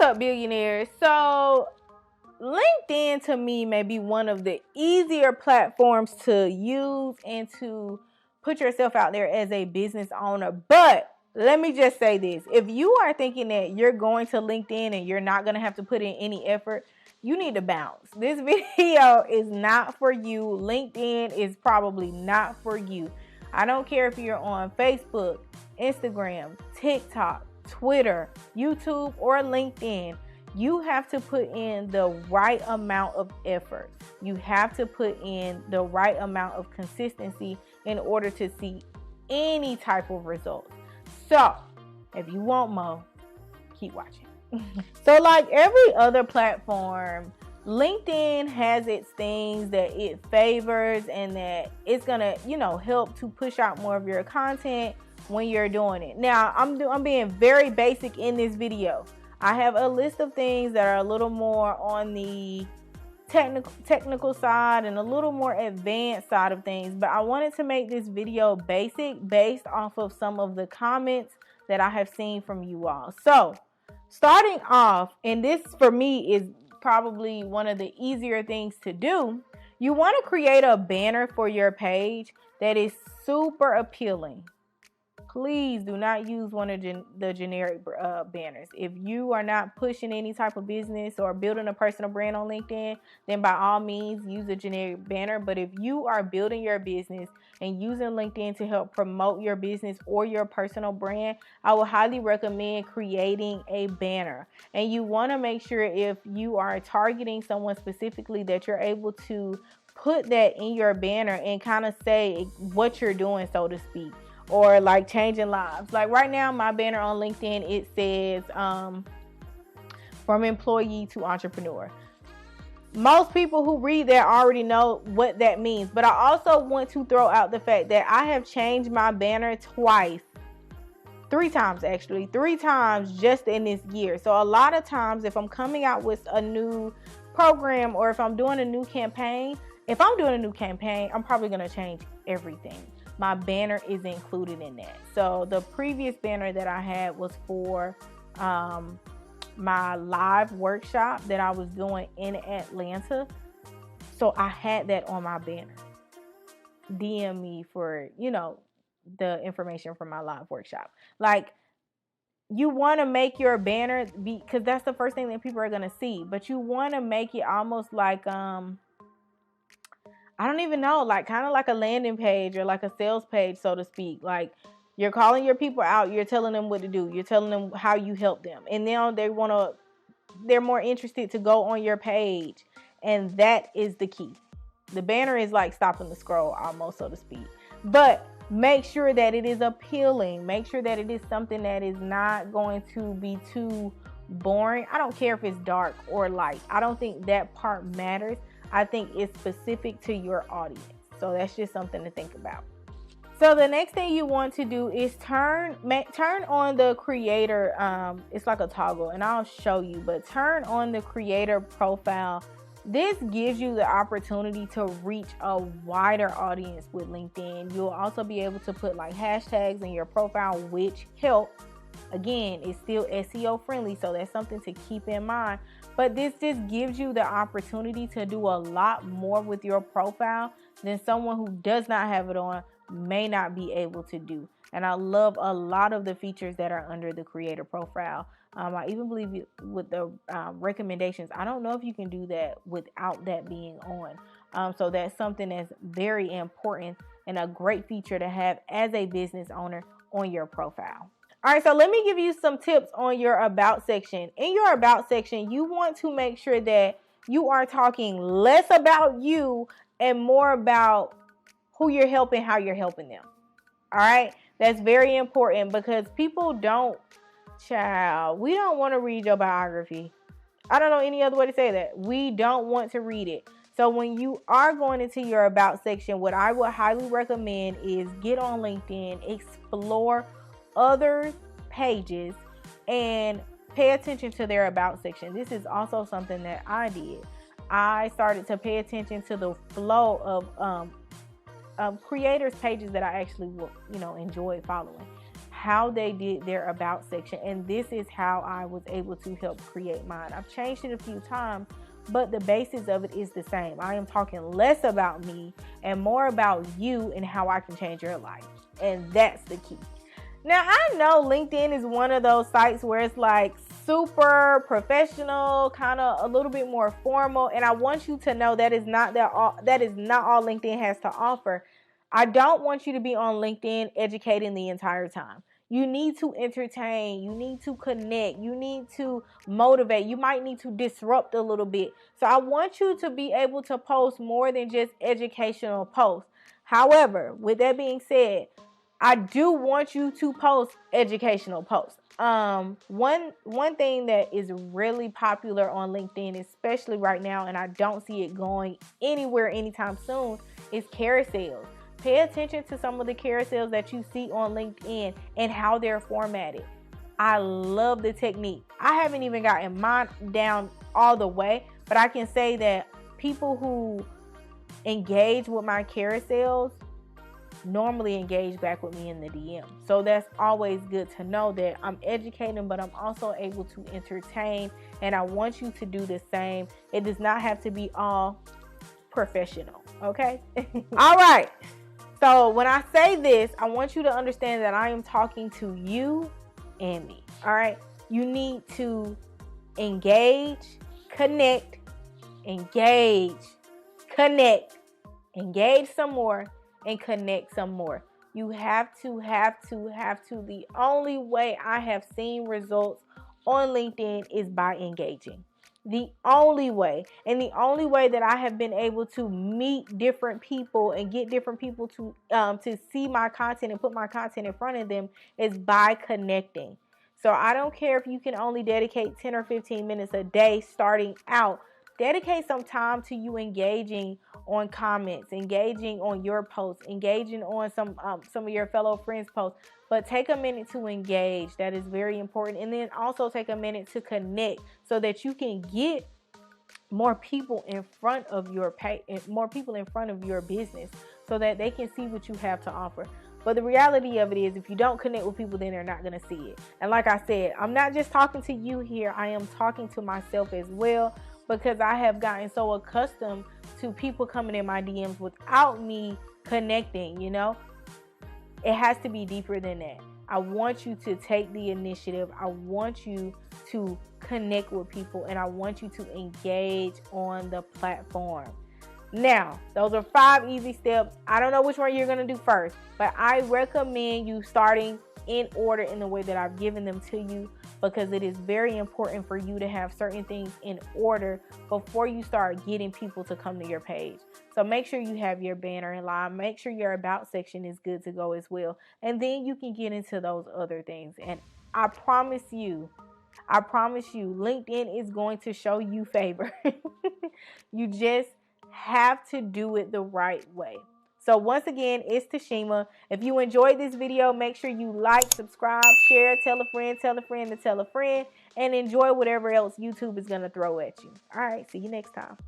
What's up, billionaires? So LinkedIn to me may be one of the easier platforms to use and to put yourself out there as a business owner. But let me just say this. If you are thinking that you're going to LinkedIn and you're not going to have to put in any effort, you need to bounce. This video is not for you. LinkedIn is probably not for you. I don't care if you're on Facebook, Instagram, TikTok, Twitter, YouTube, or LinkedIn. You have to put in the right amount of effort. You have to put in the right amount of consistency in order to see any type of results. So, if you want more, keep watching. So, like every other platform, LinkedIn has its things that it favors and that it's gonna, help to push out more of your content when you're doing it. Now, I'm being very basic in this video. I have a list of things that are a little more on the technical side and a little more advanced side of things, but I wanted to make this video basic based off of some of the comments that I have seen from you all. So, starting off, and this for me is probably one of the easier things to do, you want to create a banner for your page that is super appealing. Please do not use one of the generic banners. If you are not pushing any type of business or building a personal brand on LinkedIn, then by all means use a generic banner. But if you are building your business and using LinkedIn to help promote your business or your personal brand, I would highly recommend creating a banner. And you want to make sure if you are targeting someone specifically that you're able to put that in your banner and kind of say what you're doing, so to speak. Or like changing lives. Like right now, my banner on LinkedIn, it says from employee to entrepreneur. Most people who read that already know what that means. But I also want to throw out the fact that I have changed my banner three times just in this year. So a lot of times if I'm coming out with a new program or if I'm doing a new campaign, I'm probably going to change everything. My banner is included in that. So the previous banner that I had was for my live workshop that I was doing in Atlanta. So I had that on my banner. DM me for, the information from my live workshop. Like, you want to make your banner because that's the first thing that people are going to see. But you want to make it almost like I don't even know, like kind of like a landing page or like a sales page, so to speak. Like you're calling your people out, you're telling them what to do, you're telling them how you help them. And now they're more interested to go on your page. And that is the key. The banner is like stopping the scroll almost, so to speak. But make sure that it is appealing. Make sure that it is something that is not going to be too boring. I don't care if it's dark or light. I don't think that part matters. I think it's specific to your audience. So that's just something to think about. So the next thing you want to do is turn on the creator. It's like a toggle and I'll show you, but turn on the creator profile. This gives you the opportunity to reach a wider audience with LinkedIn. You'll also be able to put like hashtags in your profile, which help. Again, it's still SEO friendly, so that's something to keep in mind. But this just gives you the opportunity to do a lot more with your profile than someone who does not have it on may not be able to do. And I love a lot of the features that are under the creator profile. I even believe with the recommendations, I don't know if you can do that without that being on. So that's something that's very important and a great feature to have as a business owner on your profile. All right, so let me give you some tips on your about section. In your about section, you want to make sure that you are talking less about you and more about who you're helping, how you're helping them. All right, that's very important because people we don't want to read your biography. I don't know any other way to say that. We don't want to read it. So when you are going into your about section, what I would highly recommend is get on LinkedIn, explore other pages and pay attention to their about section. This is also something that I did. I started to pay attention to the flow of creators pages that I actually enjoy following. how they did their about section. And this is how I was able to help create mine. I've changed it a few times, but the basis of it is the same. I am talking less about me and more about you and how I can change your life. And that's the key. Now, I know LinkedIn is one of those sites where it's like super professional, kind of a little bit more formal. And I want you to know that is not all LinkedIn has to offer. I don't want you to be on LinkedIn educating the entire time. You need to entertain. You need to connect. You need to motivate. You might need to disrupt a little bit. So I want you to be able to post more than just educational posts. However, with that being said, I do want you to post educational posts. One thing that is really popular on LinkedIn, especially right now, and I don't see it going anywhere anytime soon, is carousels. Pay attention to some of the carousels that you see on LinkedIn and how they're formatted. I love the technique. I haven't even gotten mine down all the way, but I can say that people who engage with my carousels normally engage back with me in the DM. So that's always good to know that I'm educating, but I'm also able to entertain, and I want you to do the same. It does not have to be all professional, okay? All right. So when I say this, I want you to understand that I am talking to you and me, all right? You need to engage, connect, engage some more, and connect some more. You have to. The only way I have seen results on LinkedIn is by engaging. The only way. And the only way that I have been able to meet different people and get different people to see my content and put my content in front of them is by connecting. So I don't care if you can only dedicate 10 or 15 minutes a day starting out. Dedicate some time to you engaging on comments, engaging on your posts, engaging on some of your fellow friends' posts. But take a minute to engage. That is very important. And then also take a minute to connect so that you can get more people in front of your business so that they can see what you have to offer. But the reality of it is, if you don't connect with people, then they're not going to see it. And like I said, I'm not just talking to you here. I am talking to myself as well, because I have gotten so accustomed to people coming in my DMs without me connecting, you know? It has to be deeper than that. I want you to take the initiative. I want you to connect with people, and I want you to engage on the platform. Now, those are 5 easy steps. I don't know which one you're going to do first, but I recommend you starting in order in the way that I've given them to you, because it is very important for you to have certain things in order before you start getting people to come to your page. So make sure you have your banner in line. Make sure your about section is good to go as well. And then you can get into those other things. And I promise you, LinkedIn is going to show you favor. You just have to do it the right way. So once again, it's Tashima. If you enjoyed this video, make sure you like, subscribe, share, tell a friend to tell a friend, and enjoy whatever else YouTube is going to throw at you. All right, see you next time.